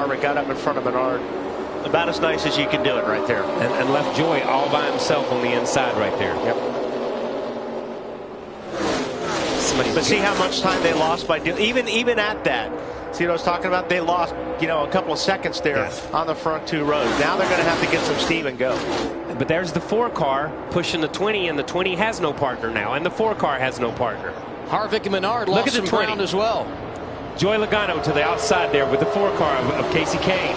Harvick got up in front of Menard. About as nice as you can do it right there. And left Joy all by himself on the inside right there. Yep. But see how much time they lost by doing, even at that. See what I was talking about? They lost, you know, a couple of seconds there on the front two rows. Now they're going to have to get some steam and go. But there's the 4 car pushing the 20, and the 20 has no partner now, and the 4 car has no partner. Harvick and Menard lost some ground as well. Joy Logano to the outside there with the 4 car of Casey Kane.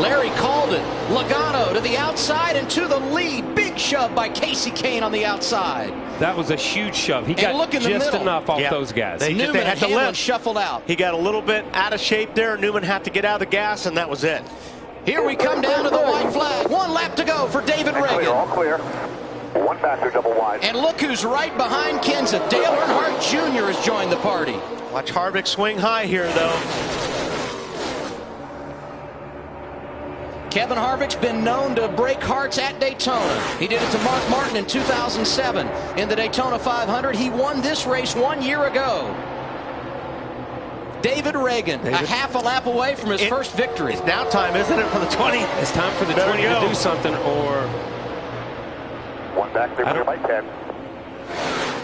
Larry called it. Logano to the outside and to the lead. Big shove by Casey Kane on the outside. That was a huge shove. He got just enough off those guys. They had to lift. Shuffled out. He got a little bit out of shape there. Newman had to get out of the gas, and that was it. Here we come down to the white flag. 1 lap to go for David Ragan. All clear. 1 faster, double wide. And look who's right behind Kenseth. Dale Earnhardt Jr. has joined the party. Watch Harvick swing high here, though. Kevin Harvick's been known to break hearts at Daytona. He did it to Mark Martin in 2007 in the Daytona 500. He won this race 1 year ago. David Ragan, a half a lap away from his first victory. It's now time, isn't it, for the 20? It's time for the 20 to do something, or... 1 back, 3 right 10.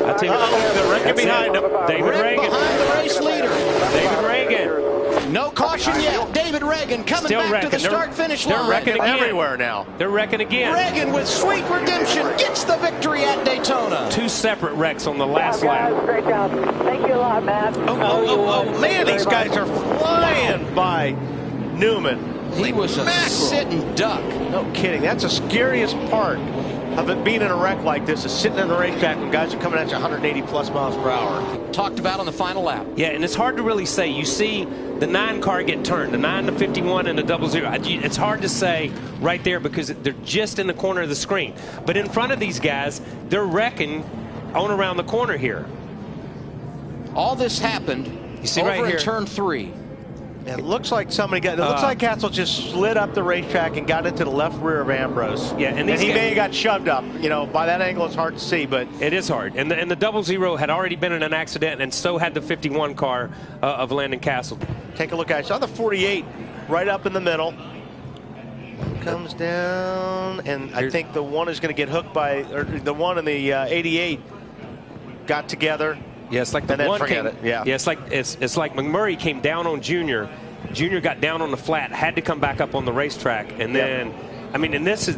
I'll tell you the Ragan behind him. David Ragan. Behind the race leader. David Ragan. No caution yet. David Ragan coming Still back to the start-finish line. They're wrecking again. Everywhere now. They're wrecking again. Ragan with sweet redemption gets the victory at Daytona. 2 separate wrecks on the last lap. Great job. Thank you a lot, Matt. Oh, man, these guys are flying by Newman. He was a sitting duck. No kidding. That's the scariest part of it being in a wreck like this, is sitting in the racetrack when guys are coming at you 180 plus miles per hour. Talked about on the final lap. Yeah, and it's hard to really say. You see the 9 car get turned, the 9 to 51 and the 00. It's hard to say right there because they're just in the corner of the screen. But in front of these guys, they're wrecking on around the corner here. All this happened over right here in turn 3. It looks like somebody got. It looks like Castle just slid up the racetrack and got into the left rear of Ambrose. Yeah, and he may have got shoved up. You know, by that angle, it's hard to see, but it is hard. And the 00 had already been in an accident, and so had the 51 car of Landon Castle. Take a look at it. Saw the 48 right up in the middle. Comes down, and I think the 1 is going to get hooked by, or the 1 and the 88 got together. Yeah, it's like the and 1 forget came. It. Yeah, it's like McMurray came down on Junior. Junior got down on the flat, had to come back up on the racetrack, and then, I mean, and this is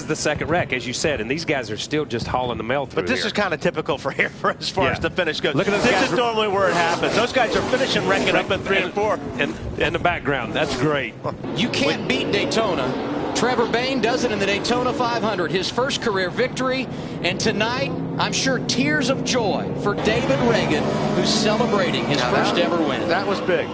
the second wreck, as you said, and these guys are still just hauling the mail through. But this is kind of typical for here, for as far as the finish goes. Look at those this guys. is normally where it happens. Those guys are finishing wrecking up in 3 and 4. And the background, that's great. You can't beat Daytona. Trevor Bayne does it in the Daytona 500, his first career victory. And tonight, I'm sure tears of joy for David Ragan, who's celebrating his first ever win. That was big.